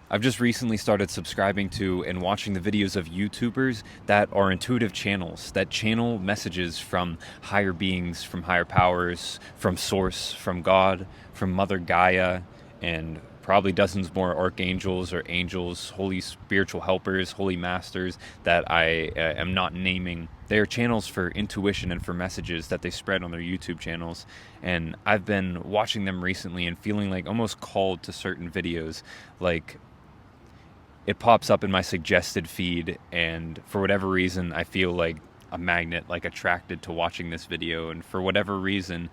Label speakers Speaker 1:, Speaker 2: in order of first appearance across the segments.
Speaker 1: I've just recently started subscribing to and watching the videos of YouTubers that are intuitive channels, that channel messages from higher beings, from higher powers, from Source, from God, from Mother Gaia, and probably dozens more archangels or angels, holy spiritual helpers, holy masters that I am not naming. They are channels for intuition and for messages that they spread on their YouTube channels. And I've been watching them recently and feeling like almost called to certain videos. Like, it pops up in my suggested feed, and for whatever reason I feel like a magnet, like attracted to watching this video. And for whatever reason,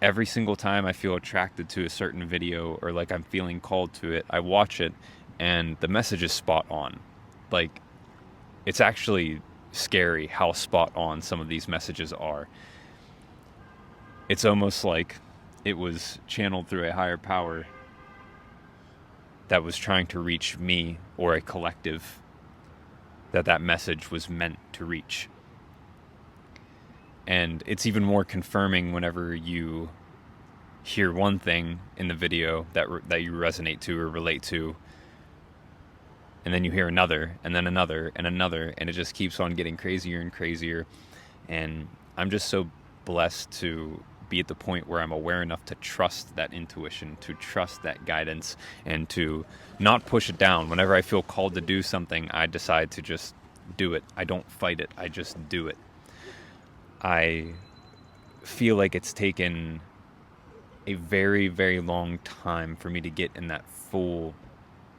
Speaker 1: every single time I feel attracted to a certain video, or like I'm feeling called to it, I watch it and the message is spot on. Like, it's actually scary how spot on some of these messages are. It's almost like it was channeled through a higher power that was trying to reach me, or a collective that message was meant to reach. And it's even more confirming whenever you hear one thing in the video that you resonate to or relate to, and then you hear another, and then another, and another, and it just keeps on getting crazier and crazier. And I'm just so blessed to be at the point where I'm aware enough to trust that intuition, to trust that guidance, and to not push it down. Whenever I feel called to do something, I decide to just do it. I don't fight it, I just do it. I feel like it's taken a very, very long time for me to get in that full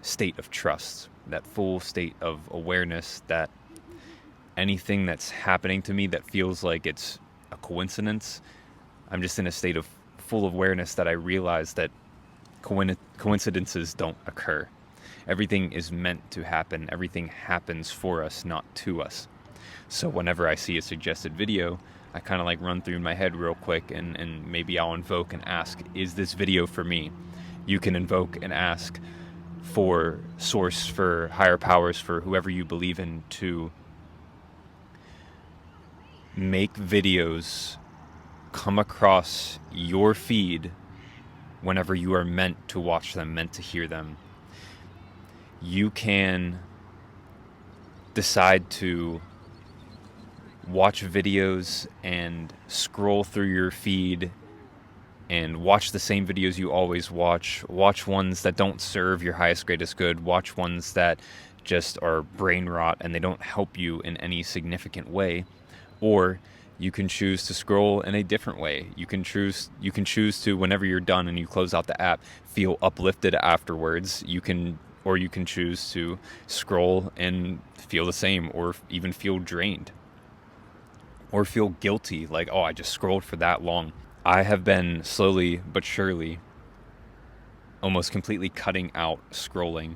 Speaker 1: state of trust, that full state of awareness that anything that's happening to me that feels like it's a coincidence, I'm just in a state of full awareness that I realize that coincidences don't occur. Everything is meant to happen. Everything happens for us, not to us. So whenever I see a suggested video, I kind of like run through my head real quick, and maybe I'll invoke and ask, is this video for me? You can invoke and ask for Source, for higher powers, for whoever you believe in, to make videos come across your feed whenever you are meant to watch them, meant to hear them. You can decide to watch videos and scroll through your feed and watch the same videos you always watch ones that don't serve your highest greatest good, watch ones that just are brain rot and they don't help you in any significant way. Or you can choose to scroll in a different way. You can choose to, whenever you're done and you close out the app, feel uplifted afterwards. You can choose to scroll and feel the same, or even feel drained, or feel guilty, like, oh, I just scrolled for that long. I have been slowly but surely almost completely cutting out scrolling,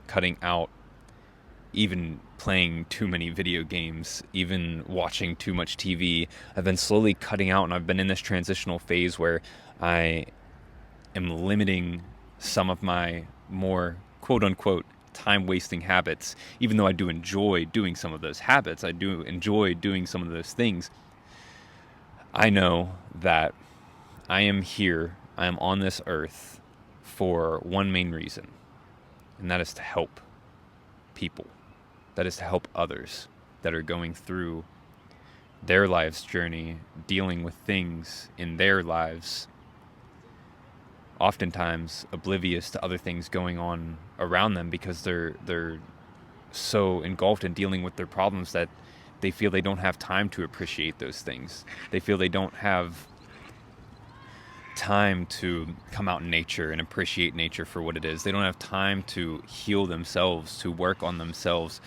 Speaker 1: cutting out even playing too many video games, even watching too much TV. I've been slowly cutting out, and I've been in this transitional phase where I am limiting some of my more quote-unquote time-wasting habits. Even though I do enjoy doing some of those habits, I do enjoy doing some of those things, I know that I am here, I am on this earth for one main reason, and that is to help people. That is to help others that are going through their life's journey, dealing with things in their lives, oftentimes oblivious to other things going on around them, because they're so engulfed in dealing with their problems that they feel they don't have time to appreciate those things. They feel they don't have time to come out in nature and appreciate nature for what it is. They don't have time to heal themselves, to work on themselves.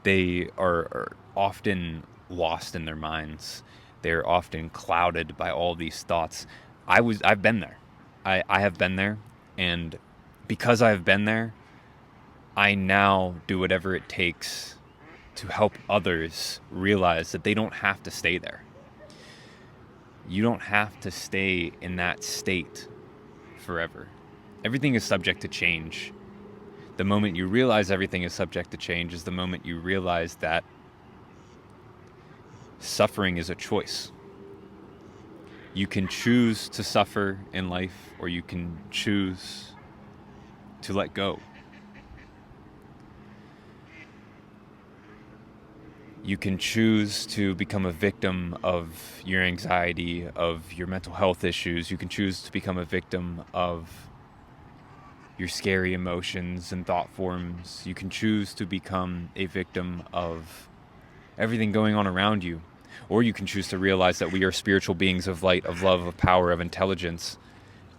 Speaker 1: They are often lost in their minds. They're often clouded by all these thoughts. I've been there. I have been there, and because I've been there, I now do whatever it takes to help others realize that they don't have to stay there. You don't have to stay in that state forever. Everything is subject to change. The moment you realize everything is subject to change is the moment you realize that suffering is a choice. You can choose to suffer in life, or you can choose to let go. You can choose to become a victim of your anxiety, of your mental health issues. You can choose to become a victim of your scary emotions and thought forms. You can choose to become a victim of everything going on around you. Or you can choose to realize that we are spiritual beings of light, of love, of power, of intelligence.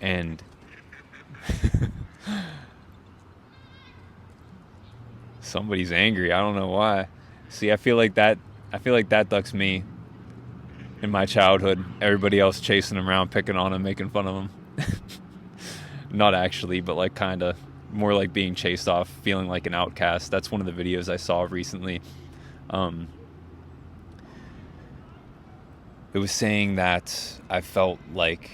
Speaker 1: And somebody's angry. I don't know why. See, I feel like that ducks me in my childhood. Everybody else chasing him around, picking on him, making fun of him. Not actually, but like kind of more like being chased off, feeling like an outcast. That's one of the videos I saw recently. Um, it was saying that I felt like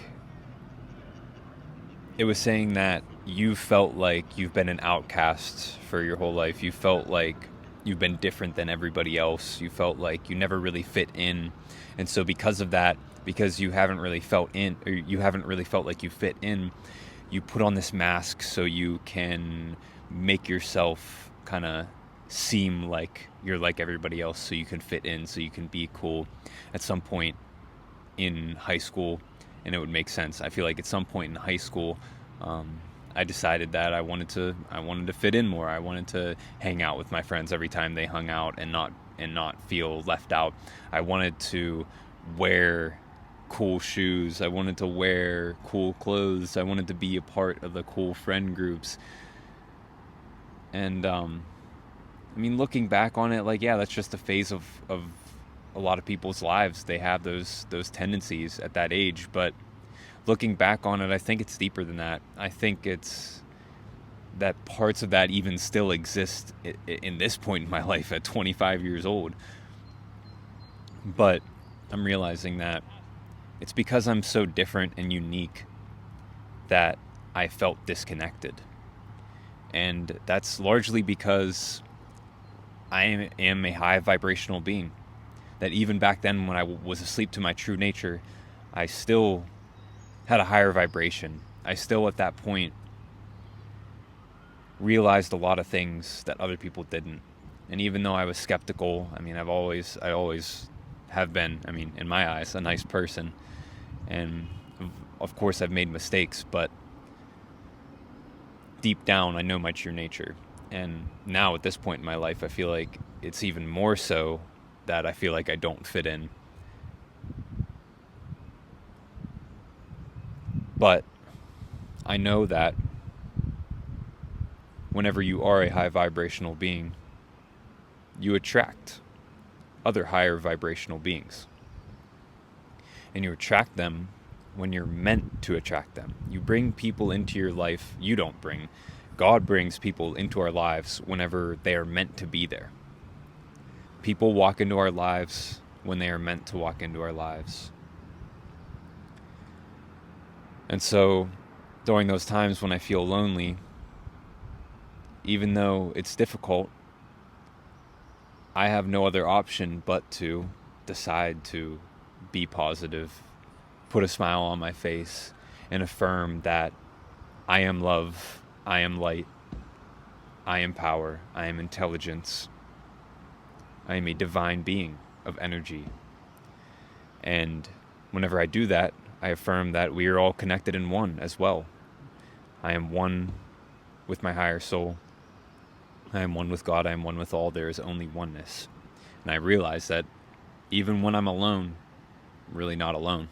Speaker 1: it was saying that you felt like you've been an outcast for your whole life. You felt like you've been different than everybody else. You felt like you never really fit in. And so because of that, because you haven't really felt in, or you haven't really felt like you fit in, you put on this mask so you can make yourself kind of seem like you're like everybody else, so you can fit in, so you can be cool. At some point in high school, and it would make sense. I feel like at some point in high school, I decided that I wanted to fit in more. I wanted to hang out with my friends every time they hung out, and not feel left out. I wanted to wear cool shoes. I wanted to wear cool clothes. I wanted to be a part of the cool friend groups. And I mean, looking back on it, like, yeah, that's just a phase of a lot of people's lives. They have those tendencies at that age, but looking back on it, I think it's deeper than that. I think it's that parts of that even still exist in this point in my life at 25 years old. But I'm realizing that it's because I'm so different and unique that I felt disconnected. And that's largely because I am a high vibrational being. That even back then, when I was asleep to my true nature, I still had a higher vibration. I still, at that point, realized a lot of things that other people didn't. And even though I was skeptical, I mean, I always have been, I mean, in my eyes, a nice person. And of course, I've made mistakes, but deep down, I know my true nature. And now, at this point in my life, I feel like it's even more so that I feel like I don't fit in. But I know that whenever you are a high vibrational being, you attract other higher vibrational beings. And you attract them when you're meant to attract them. You bring people into your life. You don't bring. God brings people into our lives whenever they are meant to be there. People walk into our lives when they are meant to walk into our lives. And so, during those times when I feel lonely, even though it's difficult, I have no other option but to decide to be positive, put a smile on my face, and affirm that I am love, I am light, I am power, I am intelligence, I am a divine being of energy. And whenever I do that, I affirm that we are all connected in one as well. I am one with my higher soul. I am one with God. I am one with all. There is only oneness. And I realize that even when I'm alone, I'm really not alone.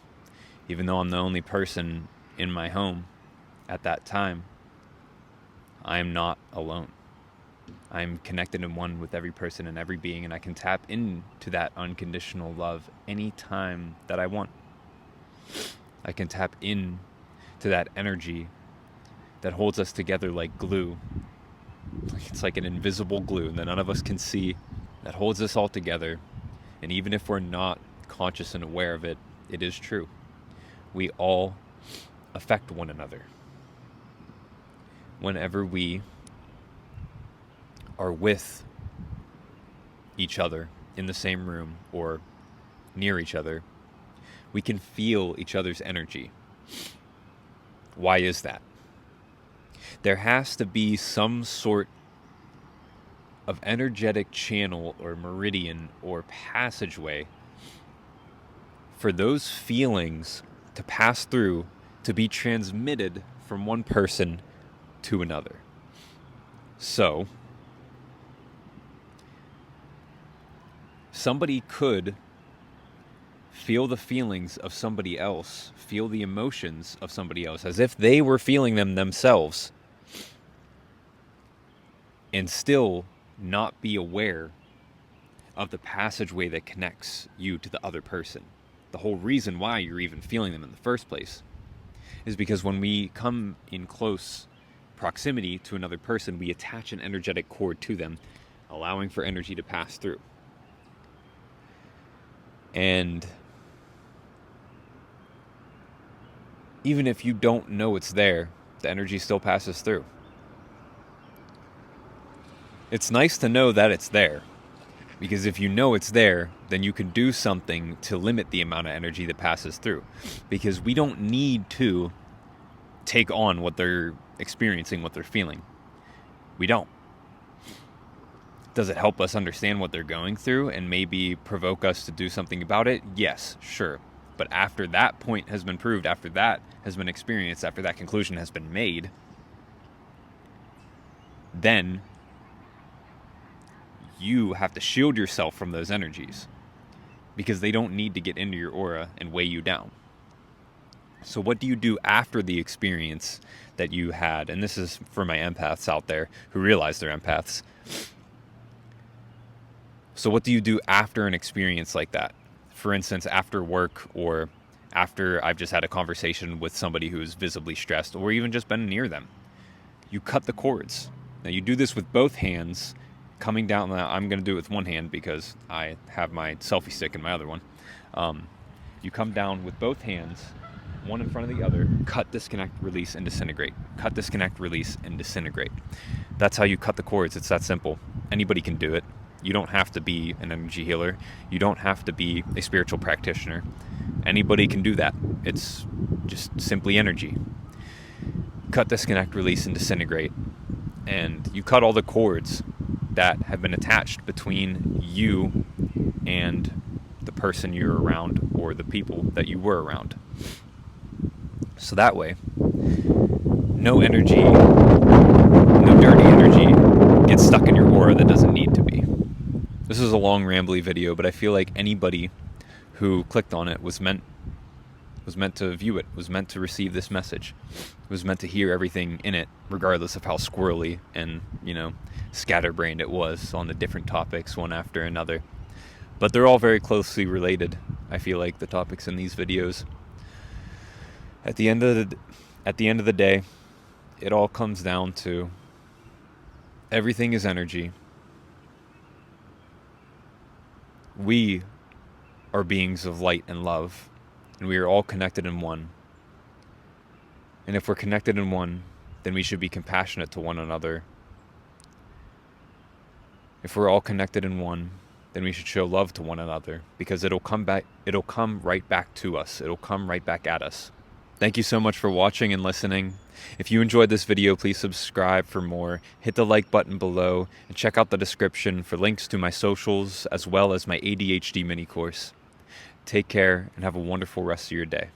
Speaker 1: Even though I'm the only person in my home at that time, I am not alone. I'm connected in one with every person and every being, and I can tap into that unconditional love anytime that I want. I can tap in to that energy that holds us together like glue. It's like an invisible glue that none of us can see, that holds us all together. And even if we're not conscious and aware of it, it is true. We all affect one another. Whenever we are with each other in the same room or near each other, we can feel each other's energy. Why is that? There has to be some sort of energetic channel or meridian or passageway for those feelings to pass through, to be transmitted from one person to another. So, somebody could feel the feelings of somebody else, feel the emotions of somebody else as if they were feeling them themselves, and still not be aware of the passageway that connects you to the other person. The whole reason why you're even feeling them in the first place is because when we come in close proximity to another person, we attach an energetic cord to them, allowing for energy to pass through. And even if you don't know it's there, the energy still passes through. It's nice to know that it's there, because if you know it's there, then you can do something to limit the amount of energy that passes through. Because we don't need to take on what they're experiencing, what they're feeling. We don't. Does it help us understand what they're going through and maybe provoke us to do something about it? Yes, sure. But after that point has been proved, after that has been experienced, after that conclusion has been made, then you have to shield yourself from those energies because they don't need to get into your aura and weigh you down. So what do you do after the experience that you had? And this is for my empaths out there who realize they're empaths. So what do you do after an experience like that? For instance, after work, or after I've just had a conversation with somebody who's visibly stressed, or even just been near them. You cut the cords. Now you do this with both hands, coming down. Now I'm going to do it with one hand because I have my selfie stick in my other one. You come down with both hands, one in front of the other, cut, disconnect, release, and disintegrate. Cut, disconnect, release, and disintegrate. That's how you cut the cords. It's that simple. Anybody can do it. You don't have to be an energy healer. You don't have to be a spiritual practitioner. Anybody can do that. It's just simply energy. Cut, disconnect, release, and disintegrate. And you cut all the cords that have been attached between you and the person you're around or the people that you were around. So that way, no energy, no dirty energy gets stuck in your aura that doesn't need to be. This is a long, rambly video, but I feel like anybody who clicked on it was meant to view it, was meant to receive this message, was meant to hear everything in it, regardless of how squirrely and, scatterbrained it was on the different topics, one after another. But they're all very closely related, I feel like, the topics in these videos. At the end of the day, it all comes down to everything is energy. We are beings of light and love, and we are all connected in one. And if we're connected in one, then we should be compassionate to one another. If we're all connected in one, then we should show love to one another, because it'll come right back to us. It'll come right back at us. Thank you so much for watching and listening. If you enjoyed this video, please subscribe for more. Hit the like button below and check out the description for links to my socials as well as my ADHD mini course. Take care and have a wonderful rest of your day.